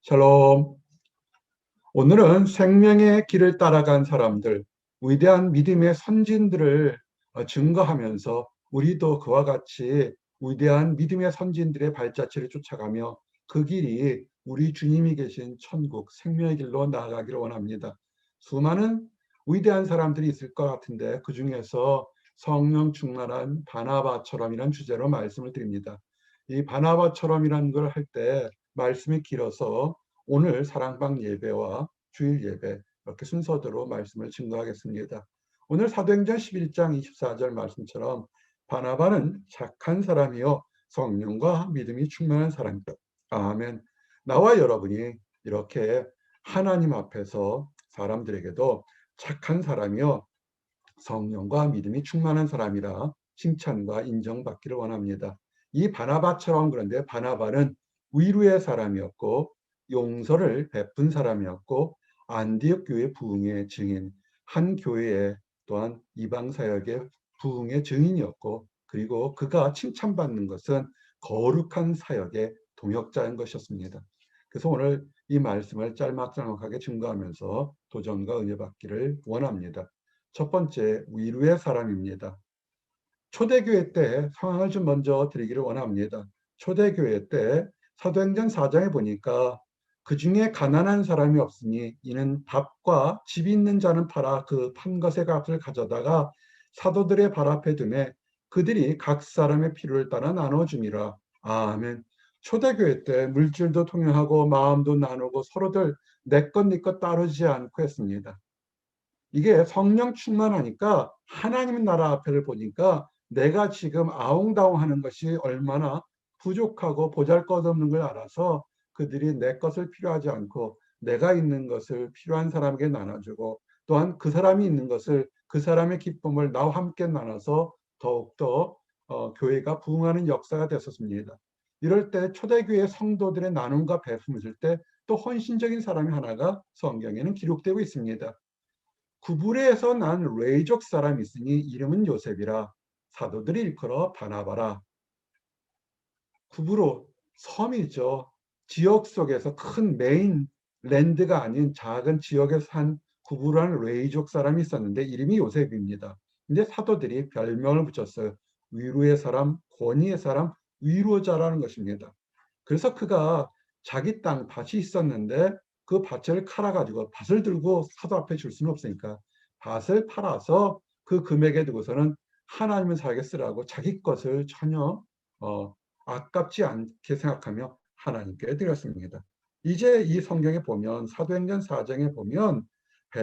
샬롬. 오늘은 생명의 길을 따라간 사람들, 위대한 믿음의 선진들을 증거하면서 우리도 그와 같이 위대한 믿음의 선진들의 발자취를 쫓아가며 그 길이 우리 주님이 계신 천국, 생명의 길로 나아가기를 원합니다. 수많은 위대한 사람들이 있을 것 같은데 그 중에서 성령 충만한 바나바처럼이라는 주제로 말씀을 드립니다. 이 바나바처럼이라는 걸 할 때 말씀이 길어서 오늘 사랑방 예배와 주일 예배 이렇게 순서대로 말씀을 증거하겠습니다. 오늘 사도행전 11장 24절 말씀처럼 바나바는 착한 사람이요 성령과 믿음이 충만한 사람이다. 아멘. 나와 여러분이 이렇게 하나님 앞에서 사람들에게도 착한 사람이요 성령과 믿음이 충만한 사람이라 칭찬과 인정받기를 원합니다. 이 바나바처럼 그런데 바나바는 위로의 사람이었고 용서를 베푼 사람이었고 안디옥 교회 부흥의 증인, 한 교회에 또한 이방 사역의 부흥의 증인이었고 그리고 그가 칭찬받는 것은 거룩한 사역의 동역자인 것이었습니다. 그래서 오늘 이 말씀을 짤막짤막하게 증거하면서 도전과 은혜 받기를 원합니다. 첫 번째, 위로의 사람입니다. 초대교회 때 상황을 좀 먼저 드리기를 원합니다. 초대교회 때 사도행전 4장에 보니까 그 중에 가난한 사람이 없으니 이는 밥과 집 있는 자는 팔아 그 판 것의 값을 가져다가 사도들의 발 앞에 두매 그들이 각 사람의 필요를 따라 나눠줌이라. 아멘. 초대교회 때 물질도 통용하고 마음도 나누고 서로들 내 것 네 것 따르지 않고 했습니다. 이게 성령 충만하니까 하나님 나라 앞에를 보니까 내가 지금 아웅다웅하는 것이 얼마나 부족하고 보잘것없는 걸 알아서 그들이 내 것을 필요하지 않고 내가 있는 것을 필요한 사람에게 나눠주고 또한 그 사람이 있는 것을 그 사람의 기쁨을 나와 함께 나눠서 더욱더 교회가 부흥하는 역사가 됐었습니다. 이럴 때 초대교회 성도들의 나눔과 배품을 줄 때 또 헌신적인 사람이 하나가 성경에는 기록되고 있습니다. 구브레에서 난 레이족 사람이 있으니 이름은 요셉이라 사도들이 일컬어 바나바라. 구브로 섬이죠. 지역 속에서 큰 메인 랜드가 아닌 작은 지역에서 산 구브라는 레이족 사람이 있었는데 이름이 요셉입니다. 근데 사도들이 별명을 붙였어요. 위로의 사람, 권위의 사람, 위로자라는 것입니다. 그래서 그가 자기 땅 밭이 있었는데 그 밭을 칼아가지고 밭을 들고 사도 앞에 줄 수는 없으니까 밭을 팔아서 그 금액에 두고서는 하나님을 살게 쓰라고 자기 것을 전혀 아깝지 않게 생각하며 하나님께 드렸습니다. 이제 이 성경에 보면 사도행전 4장에 보면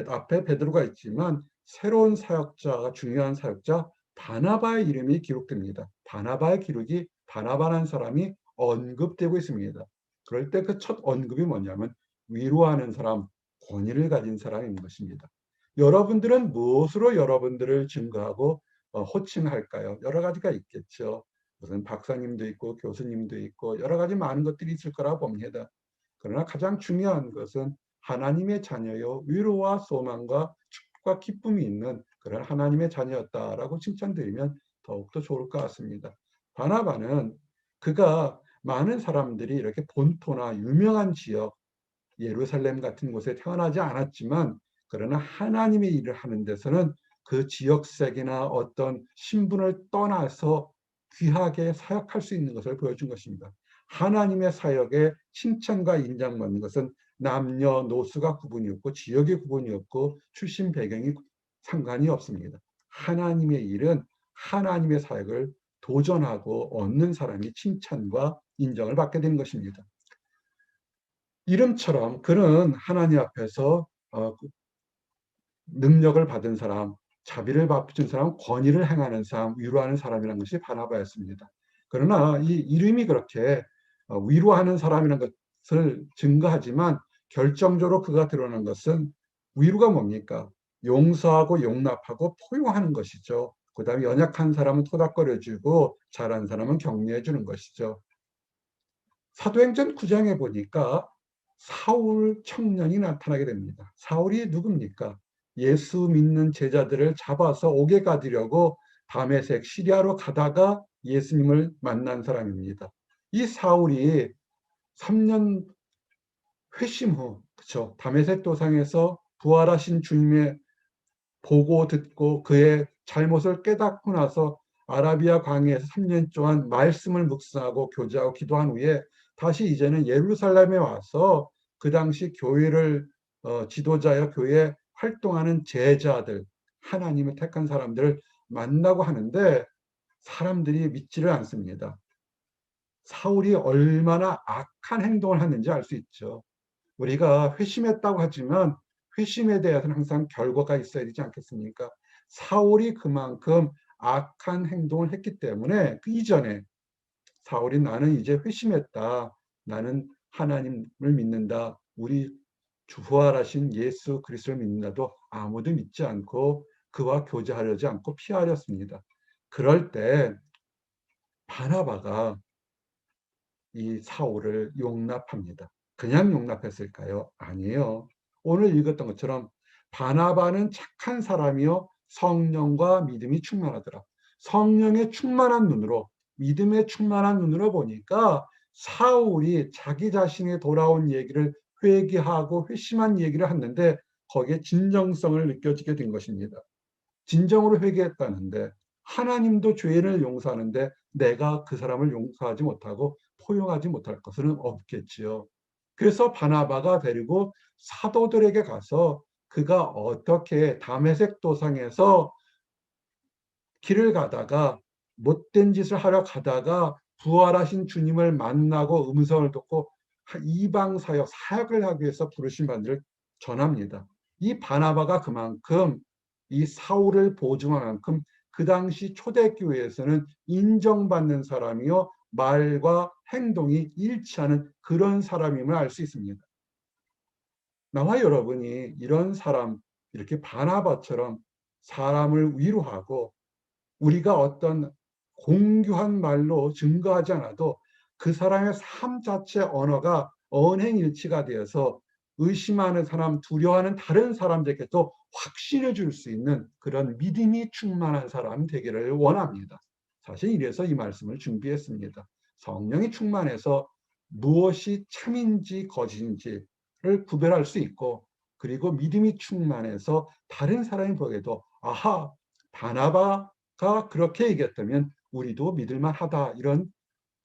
앞에 베드로가 있지만 새로운 사역자가 중요한 사역자 바나바의 이름이 기록됩니다. 바나바의 기록이 바나바라는 사람이 언급되고 있습니다. 그럴 때 그 첫 언급이 뭐냐면 위로하는 사람, 권위를 가진 사람인 것입니다. 여러분들은 무엇으로 여러분들을 증거하고 호칭할까요? 여러 가지가 있겠죠. 무슨 박사님도 있고 교수님도 있고 여러 가지 많은 것들이 있을 거라 봅니다. 그러나 가장 중요한 것은 하나님의 자녀요 위로와 소망과 축복과 기쁨이 있는 그런 하나님의 자녀였다라고 칭찬드리면 더욱더 좋을 것 같습니다. 바나바는 그가 많은 사람들이 이렇게 본토나 유명한 지역 예루살렘 같은 곳에 태어나지 않았지만 그러나 하나님의 일을 하는 데서는 그 지역색이나 어떤 신분을 떠나서 귀하게 사역할 수 있는 것을 보여준 것입니다. 하나님의 사역에 칭찬과 인정받는 것은 남녀노수가 구분이 없고 지역의 구분이 없고 출신 배경이 상관이 없습니다. 하나님의 일은 하나님의 사역을 도전하고 얻는 사람이 칭찬과 인정을 받게 되는 것입니다. 이름처럼 그는 하나님 앞에서 능력을 받은 사람, 자비를 베푼 사람, 권위를 행하는 사람, 위로하는 사람이라는 것이 바나바였습니다. 그러나 이 이름이 그렇게 위로하는 사람이라는 것을 증거하지만 결정적으로 그가 드러난 것은 위로가 뭡니까? 용서하고 용납하고 포용하는 것이죠. 그 다음에 연약한 사람은 토닥거려주고 잘한 사람은 격려해주는 것이죠. 사도행전 9장에 보니까 사울 청년이 나타나게 됩니다. 사울이 누굽니까? 예수 믿는 제자들을 잡아서 옥에 가두려고 다메섹 시리아로 가다가 예수님을 만난 사람입니다. 이 사울이 3년 회심 후, 그쵸, 다메섹 도상에서 부활하신 주님의 보고 듣고 그의 잘못을 깨닫고 나서 아라비아 광야에서 3년 동안 말씀을 묵상하고 교제하고 기도한 후에 다시 이제는 예루살렘에 와서 그 당시 교회를 지도자여 교회에 활동하는 제자들, 하나님의 택한 사람들을 만나고 하는데 사람들이 믿지를 않습니다. 사울이 얼마나 악한 행동을 했는지 알 수 있죠. 우리가 회심했다고 하지만 회심에 대해서는 항상 결과가 있어야 되지 않겠습니까? 사울이 그만큼 악한 행동을 했기 때문에 그 이전에 사울이 나는 이제 회심했다. 나는 하나님을 믿는다. 우리 부활하신 예수 그리스도를 믿는다도 아무도 믿지 않고 그와 교제하려지 않고 피하렸습니다. 그럴 때 바나바가 이 사울을 용납합니다. 그냥 용납했을까요? 아니에요. 오늘 읽었던 것처럼 바나바는 착한 사람이요 성령과 믿음이 충만하더라. 성령의 충만한 눈으로, 믿음의 충만한 눈으로 보니까 사울이 자기 자신에 돌아온 얘기를 회개하고 회심한 얘기를 했는데 거기에 진정성을 느껴지게 된 것입니다. 진정으로 회개했다는데 하나님도 죄인을 용서하는데 내가 그 사람을 용서하지 못하고 포용하지 못할 것은 없겠지요. 그래서 바나바가 데리고 사도들에게 가서 그가 어떻게 다메섹 도상에서 길을 가다가 못된 짓을 하러 가다가 부활하신 주님을 만나고 음성을 듣고 이방 사역, 사역을 하기 위해서 부르신 바들을 전합니다. 이 바나바가 그만큼 이 사울을 보증한 만큼 그 당시 초대교회에서는 인정받는 사람이요 말과 행동이 일치하는 그런 사람임을 알 수 있습니다. 나와 여러분이 이런 사람, 이렇게 바나바처럼 사람을 위로하고 우리가 어떤 공교한 말로 증거하지 않아도 그 사람의 삶 자체 언어가 언행일치가 되어서 의심하는 사람, 두려워하는 다른 사람들에게도 확신해 줄 수 있는 그런 믿음이 충만한 사람 되기를 원합니다. 사실 이래서 이 말씀을 준비했습니다. 성령이 충만해서 무엇이 참인지 거짓인지를 구별할 수 있고 그리고 믿음이 충만해서 다른 사람이 보게도 아하, 바나바가 그렇게 얘기했다면 우리도 믿을만 하다 이런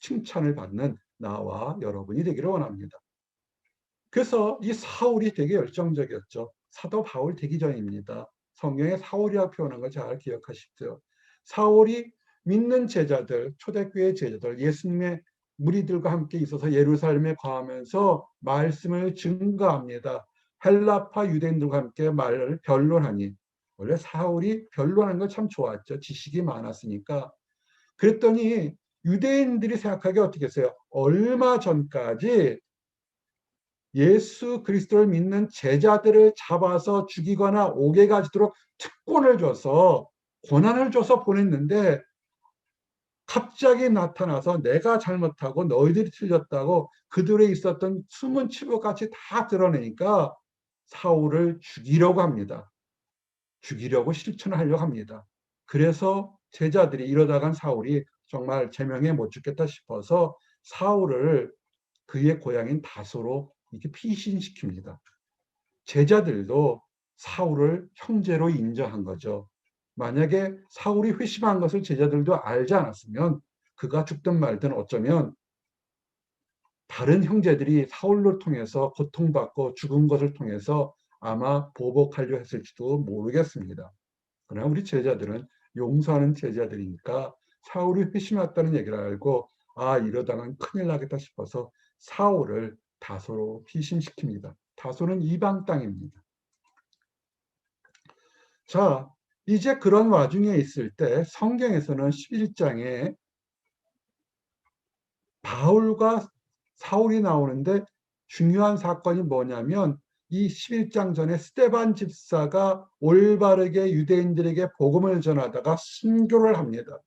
칭찬을 받는 나와 여러분이 되기를 원합니다. 그래서 이 사울이 되게 열정적이었죠. 사도 바울 되기 전입니다. 성경에 사울이라고 표현한 걸 잘 기억하십시오. 사울이 믿는 제자들, 초대교회 제자들, 예수님의 무리들과 함께 있어서 예루살렘에 거하면서 말씀을 증거합니다. 헬라파 유대인들과 함께 말을 변론하니 원래 사울이 변론하는 걸 참 좋아했죠. 지식이 많았으니까. 그랬더니 유대인들이 생각하기에 어떻게 했어요? 얼마 전까지 예수 그리스도를 믿는 제자들을 잡아서 죽이거나 옥에 가지도록 특권을 줘서 권한을 줘서 보냈는데 갑자기 나타나서 내가 잘못하고 너희들이 틀렸다고 그들에 있었던 숨은 치부같이 다 드러내니까 사울을 죽이려고 합니다. 죽이려고 실천하려고 합니다. 그래서 제자들이 이러다간 사울이 정말 제명에 못 죽겠다 싶어서 사울을 그의 고향인 다소로 이렇게 피신시킵니다. 제자들도 사울을 형제로 인정한 거죠. 만약에 사울이 회심한 것을 제자들도 알지 않았으면 그가 죽든 말든 어쩌면 다른 형제들이 사울을 통해서 고통받고 죽은 것을 통해서 아마 보복하려 했을지도 모르겠습니다. 그러나 우리 제자들은 용서하는 제자들이니까 사울이 회심했다는 얘기를 알고 아 이러다간 큰일 나겠다 싶어서 사울을 다소로 피신시킵니다. 다소는 이방 땅입니다. 자, 이제 그런 와중에 있을 때 성경에서는 11장에 바울과 사울이 나오는데 중요한 사건이 뭐냐면 이 11장 전에 스데반 집사가 올바르게 유대인들에게 복음을 전하다가 순교를 합니다.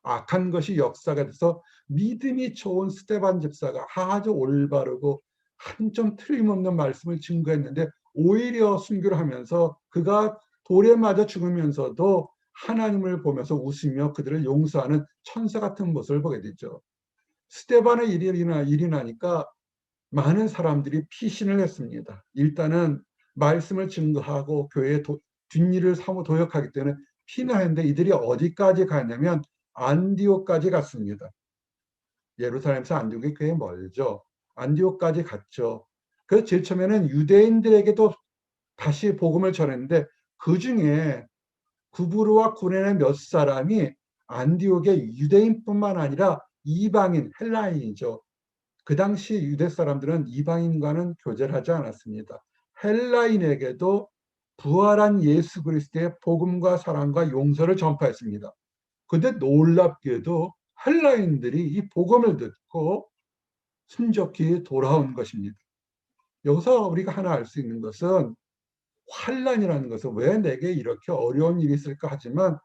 악한 것이 역사가 돼서 믿음이 좋은 스데반 집사가 아주 올바르고 한 점 틀림없는 말씀을 증거했는데 오히려 순교를 하면서 그가 돌에 맞아 죽으면서도 하나님을 보면서 웃으며 그들을 용서하는 천사 같은 모습을 보게 되죠. 스테반의 일이 나니까 많은 사람들이 피신을 했습니다. 일단은 말씀을 증거하고 교회의 뒷일을 사모 도역하기 때문에 피신했는데 이들이 어디까지 갔냐면 안디옥까지 갔습니다. 예루살렘에서 안디옥이 꽤 멀죠. 안디옥까지 갔죠. 그래서 제일 처음에는 유대인들에게도 다시 복음을 전했는데 그 중에 구브르와 구레네 몇 사람이 안디옥의 유대인뿐만 아니라 이방인, 헬라인이죠. 그 당시 유대 사람들은 이방인과는 교제를 하지 않았습니다. 헬라인에게도 부활한 예수 그리스도의 복음과 사랑과 용서를 전파했습니다. 근데 놀랍게도 헬라인들이 이 복음을 듣고 순적히 돌아온 것입니다. 여기서 우리가 하나 알 수 있는 것은 환란이라는 것은 왜 내게 이렇게 어려운 일이 있을까 하지만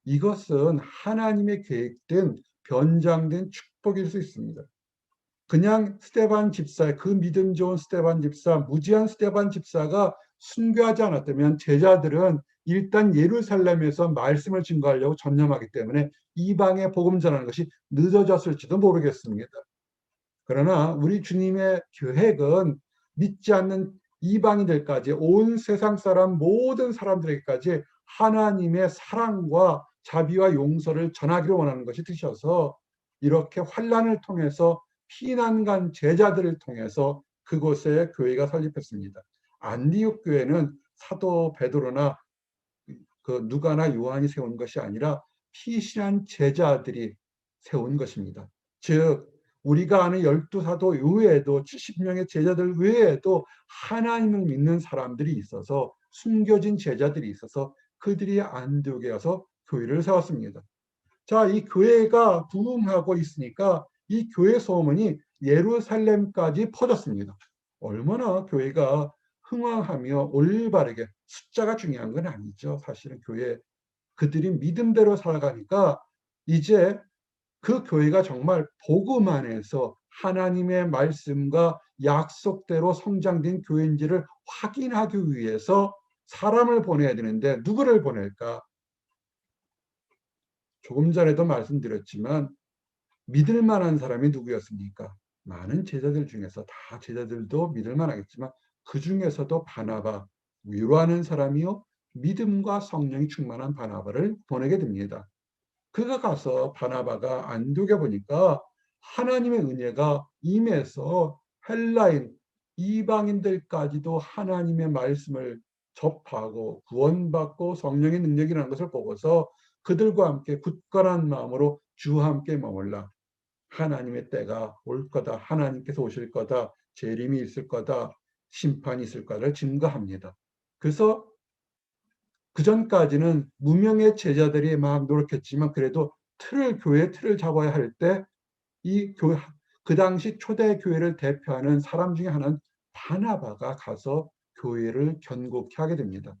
이것은 하나님의 계획된 변장된 축복일 수 있습니다. 그냥 스데반 집사, 그 믿음 좋은 스데반 집사, 무지한 스데반 집사가 순교하지 않았다면 제자들은 일단 예루살렘에서 말씀을 증거하려고 전념하기 때문에 이방에 복음 전하는 것이 늦어졌을지도 모르겠습니다. 그러나 우리 주님의 계획은 믿지 않는 이방인들까지 온 세상 사람 모든 사람들에게까지 하나님의 사랑과 자비와 용서를 전하기를 원하는 것이 뜻이어서 이렇게 환란을 통해서 피난 간 제자들을 통해서 그곳에 교회가 설립했습니다. 안디옥 교회는 사도 베드로나 그 누가나 요한이 세운 것이 아니라 피신한 제자들이 세운 것입니다. 즉 우리가 아는 12사도 외에도 70명의 제자들 외에도 하나님을 믿는 사람들이 있어서 숨겨진 제자들이 있어서 그들이 안디옥에 가서 교회를 세웠습니다. 자, 이 교회가 부흥하고 있으니까 이 교회 소문이 예루살렘까지 퍼졌습니다. 얼마나 교회가 흥왕하며 올바르게 숫자가 중요한 건 아니죠. 사실은 교회 그들이 믿음대로 살아가니까 이제 그 교회가 정말 복음 안에서 하나님의 말씀과 약속대로 성장된 교회인지를 확인하기 위해서 사람을 보내야 되는데 누구를 보낼까? 조금 전에도 말씀드렸지만 믿을 만한 사람이 누구였습니까? 많은 제자들 중에서 다 제자들도 믿을 만하겠지만 그 중에서도 바나바, 위로하는 사람이요 믿음과 성령이 충만한 바나바를 보내게 됩니다. 그가 가서 바나바가 안디옥에 보니까 하나님의 은혜가 임해서 헬라인 이방인들까지도 하나님의 말씀을 접하고 구원받고 성령의 능력이라는 것을 보고서 그들과 함께 굳건한 마음으로 주와 함께 머물라. 하나님의 때가 올 거다. 하나님께서 오실 거다. 재림이 있을 거다. 심판이 있을 거다를 증거합니다. 그래서 그 전까지는 무명의 제자들이 막 노력했지만 그래도 교회 틀을 잡아야 할 때 이 교회 그 당시 초대 교회를 대표하는 사람 중에 하나는 바나바가 가서 교회를 견고케 하게 됩니다.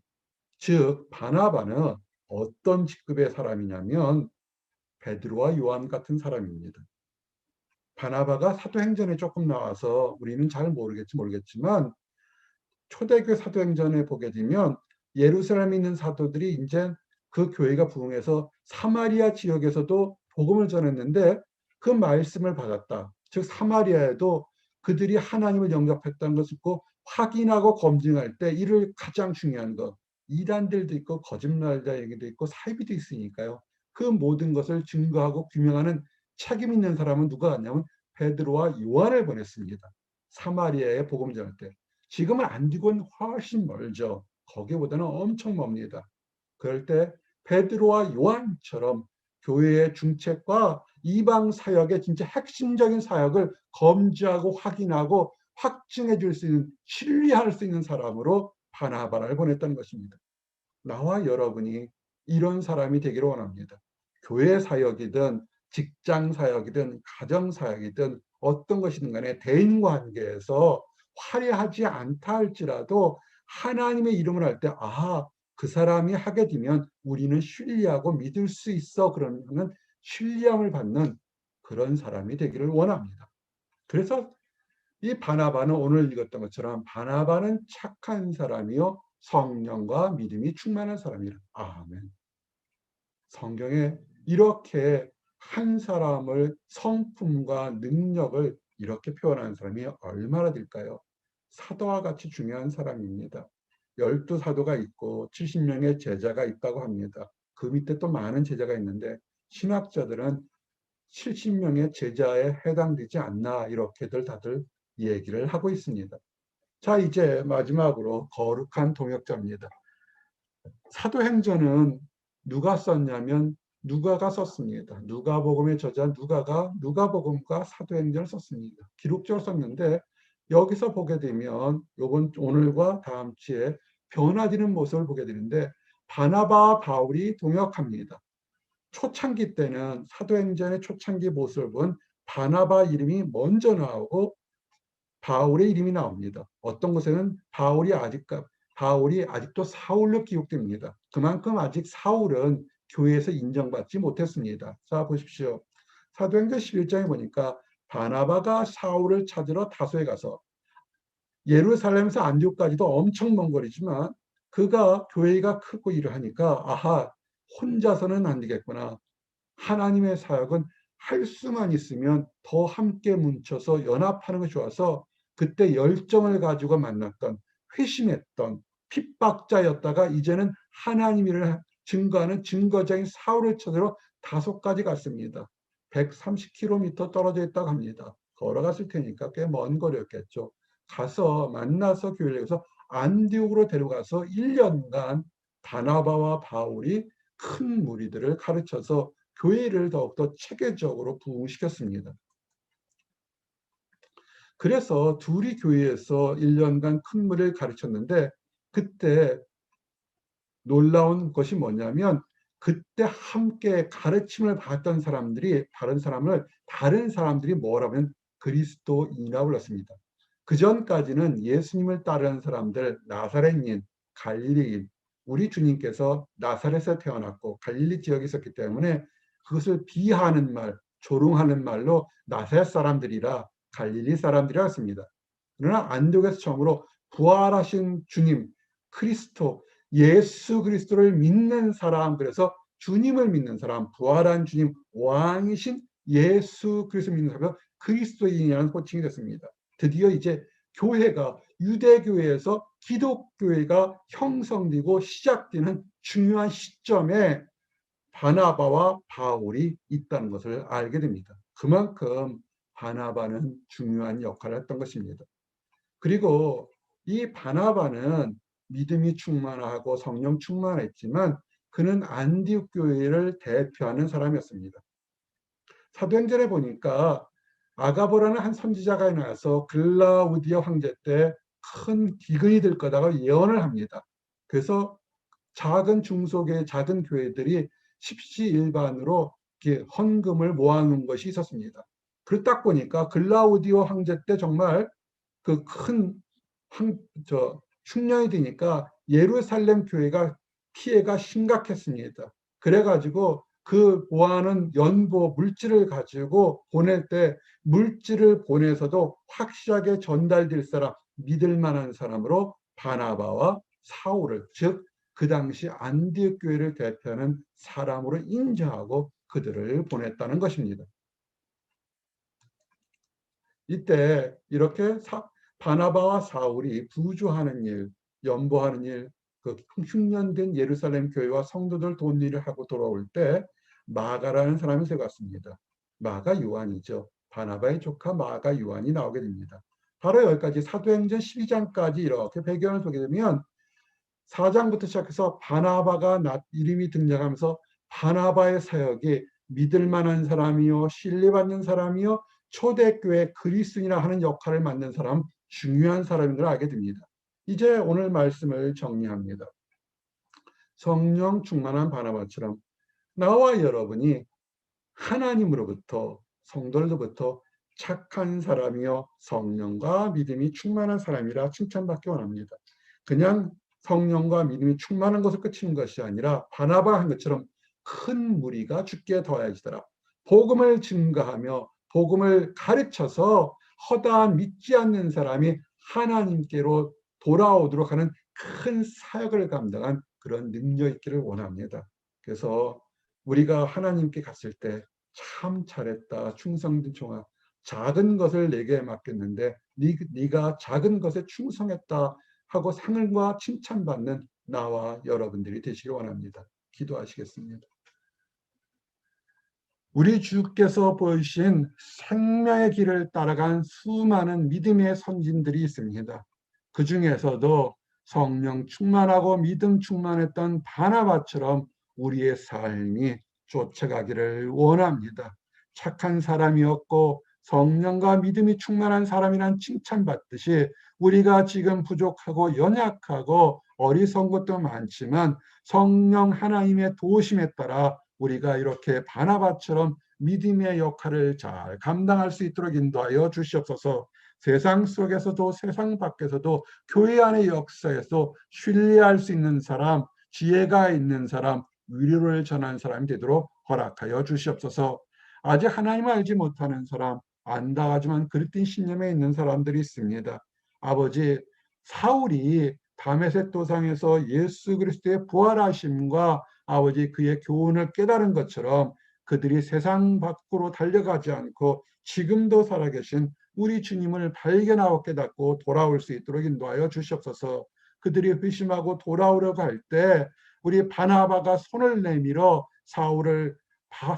즉 바나바는 어떤 직급의 사람이냐면 베드로와 요한 같은 사람입니다. 바나바가 사도행전에 조금 나와서 우리는 잘 모르겠지만 초대교회 사도행전에 보게 되면 예루살렘에 있는 사도들이 이제 그 교회가 부흥해서 사마리아 지역에서도 복음을 전했는데 그 말씀을 받았다. 즉 사마리아에도 그들이 하나님을 영접했다는 것을 꼭 확인하고 검증할 때 이를 가장 중요한 것. 이단들도 있고 거짓말자 얘기도 있고 사이비도 있으니까요. 그 모든 것을 증거하고 규명하는 책임 있는 사람은 누가 왔냐면 베드로와 요한을 보냈습니다. 사마리아에 복음 전할 때. 지금은 안디고는 훨씬 멀죠. 거기보다는 엄청 멉니다. 그럴 때 베드로와 요한처럼 교회의 중책과 이방 사역의 진짜 핵심적인 사역을 검증하고 확인하고 확증해 줄 수 있는 신뢰할 수 있는 사람으로 바나바를 보냈다는 것입니다. 나와 여러분이 이런 사람이 되기를 원합니다. 교회 사역이든 직장 사역이든 가정 사역이든 어떤 것이든 간에 대인 관계에서 화려하지 않다 할지라도 하나님의 이름을 할 때 그 사람이 하게 되면 우리는 신뢰하고 믿을 수 있어. 그러면 신뢰함을 받는 그런 사람이 되기를 원합니다. 그래서 이 바나바는 오늘 읽었던 것처럼 바나바는 착한 사람이요 성령과 믿음이 충만한 사람이라. 아멘. 성경에 이렇게 한 사람을 성품과 능력을 이렇게 표현하는 사람이 얼마나 될까요? 사도와 같이 중요한 사람입니다. 12사도가 있고 70명의 제자가 있다고 합니다. 그 밑에 또 많은 제자가 있는데 신학자들은 70명의 제자에 해당되지 않나 이렇게들 다들 얘기를 하고 있습니다. 자, 이제 마지막으로 거룩한 동역자입니다. 사도행전은 누가 썼냐면 누가가 썼습니다. 누가복음의 저자 누가가 누가복음과 사도행전을 썼습니다. 기록적으로 썼는데 여기서 보게 되면 오늘과 다음 주에 변화되는 모습을 보게 되는데 바나바와 바울이 동역합니다. 초창기 때는 사도행전의 초창기 모습을 본 바나바 이름이 먼저 나오고 바울의 이름이 나옵니다. 어떤 곳에는 바울이 아직도 사울로 기록됩니다. 그만큼 아직 사울은 교회에서 인정받지 못했습니다. 자, 보십시오. 사도행전 11장에 보니까 바나바가 사울을 찾으러 다소에 가서 예루살렘에서 안디옥까지도 엄청 먼 거리지만 그가 교회가 크고 일을 하니까 아하, 혼자서는 안 되겠구나. 하나님의 사역은 할 수만 있으면 더 함께 뭉쳐서 연합하는 것이 좋아서 그때 열정을 가지고 만났던 회심했던 핍박자였다가 이제는 하나님 일을 증거하는 증거자인 사울을 찾으러 다소까지 갔습니다. 130km 떨어져 있다고 합니다. 걸어갔을 테니까 꽤 먼 거리였겠죠. 가서 만나서 교회를 해서 안디옥으로 데려가서 1년간 바나바와 바울이 큰 무리들을 가르쳐서 교회를 더욱더 체계적으로 부흥시켰습니다. 그래서 둘이 교회에서 1년간 큰 무리를 가르쳤는데 그때 놀라운 것이 뭐냐면 그때 함께 가르침을 받았던 사람들이 다른 사람들이 뭐라면 그리스도인이라고 불렀습니다. 그 전까지는 예수님을 따르는 사람들, 나사렛인, 갈릴리인, 우리 주님께서 나사렛에서 태어났고 갈릴리 지역에 있었기 때문에 그것을 비하하는 말, 조롱하는 말로 나사렛 사람들이라 갈릴리 사람들이라 했습니다. 그러나 안디옥에서 처음으로 부활하신 주님, 그리스도, 예수 그리스도를 믿는 사람, 그래서 주님을 믿는 사람, 부활한 주님, 왕이신 예수 그리스도 믿는 사람은 그리스도인이라는 호칭이 됐습니다. 드디어 이제 교회가 유대교회에서 기독교회가 형성되고 시작되는 중요한 시점에 바나바와 바울이 있다는 것을 알게 됩니다. 그만큼 바나바는 중요한 역할을 했던 것입니다. 그리고 이 바나바는 믿음이 충만하고 성령 충만했지만 그는 안디옥 교회를 대표하는 사람이었습니다. 사도행전에 보니까 아가보라는 한 선지자가 나와서 글라우디아 황제 때 큰 기근이 될 거다가 예언을 합니다. 그래서 작은 중소교회, 작은 교회들이 십시일반으로 헌금을 모아놓은 것이 있었습니다. 그걸 딱 보니까 글라우디오 황제 때 정말 그 큰 흉년이 되니까 예루살렘 교회가 피해가 심각했습니다. 그래가지고 그 모아는 연보 물질을 가지고 보낼 때 물질을 보내서도 확실하게 전달될 사람, 믿을 만한 사람으로 바나바와 사울을, 즉 그 당시 안디옥 교회를 대표하는 사람으로 인정하고 그들을 보냈다는 것입니다. 이때 이렇게 바나바와 사울이 부주하는 일, 연보하는 일, 그 흉년된 예루살렘 교회와 성도들 돈 일을 하고 돌아올 때 마가라는 사람이 들어갔습니다. 마가 요한이죠. 바나바의 조카 마가 요한이 나오게 됩니다. 바로 여기까지 사도행전 12장까지 이렇게 배경을 보게 되면 4장부터 시작해서 바나바가 이름이 등장하면서 바나바의 사역이 믿을 만한 사람이요, 신뢰받는 사람이요, 초대교회 그리스도인이라 하는 역할을 맡는 사람, 중요한 사람인 걸 알게 됩니다. 이제 오늘 말씀을 정리합니다. 성령 충만한 바나바처럼 나와 여러분이 하나님으로부터 성도로부터 착한 사람이요 성령과 믿음이 충만한 사람이라 칭찬받기 원합니다. 그냥 성령과 믿음이 충만한 것을 끝인 것이 아니라 바나바가 한 것처럼 큰 무리가 주께 더해지더라. 복음을 증거하며 복음을 가르쳐서 허다한 믿지 않는 사람이 하나님께로 돌아오도록 하는 큰 사역을 감당한 그런 능력 있기를 원합니다. 그래서 우리가 하나님께 갔을 때 참 잘했다, 충성된 종아, 작은 것을 내게 맡겼는데 네가 작은 것에 충성했다 하고 상과 칭찬받는 나와 여러분들이 되시기 원합니다. 기도하시겠습니다. 우리 주께서 보이신 생명의 길을 따라간 수많은 믿음의 선진들이 있습니다. 그 중에서도 성령 충만하고 믿음 충만했던 바나바처럼 우리의 삶이 쫓아가기를 원합니다. 착한 사람이었고 성령과 믿음이 충만한 사람이란 칭찬받듯이 우리가 지금 부족하고 연약하고 어리석은 것도 많지만 성령 하나님의 도우심에 따라 우리가 이렇게 바나바처럼 믿음의 역할을 잘 감당할 수 있도록 인도하여 주시옵소서. 세상 속에서도 세상 밖에서도 교회 안의 역사에서 신뢰할 수 있는 사람, 지혜가 있는 사람, 위로를 전하는 사람이 되도록 허락하여 주시옵소서. 아직 하나님을 알지 못하는 사람, 안다 하지만 그릇된 신념에 있는 사람들이 있습니다. 아버지, 사울이 다메섹 도상에서 예수 그리스도의 부활하심과 아버지 그의 교훈을 깨달은 것처럼 그들이 세상 밖으로 달려가지 않고 지금도 살아계신 우리 주님을 발견하고 깨닫고 돌아올 수 있도록 인도하여 주시옵소서. 그들이 회심하고 돌아오려고 할 때 우리 바나바가 손을 내밀어 사울을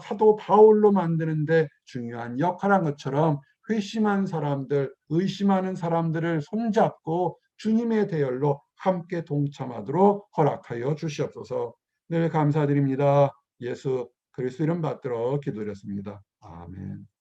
사도 바울로 만드는데 중요한 역할한 것처럼 회심한 사람들, 의심하는 사람들을 손잡고 주님의 대열로 함께 동참하도록 허락하여 주시옵소서. 늘 감사드립니다. 예수 그리스도 이름 받들어 기도드렸습니다. 아멘.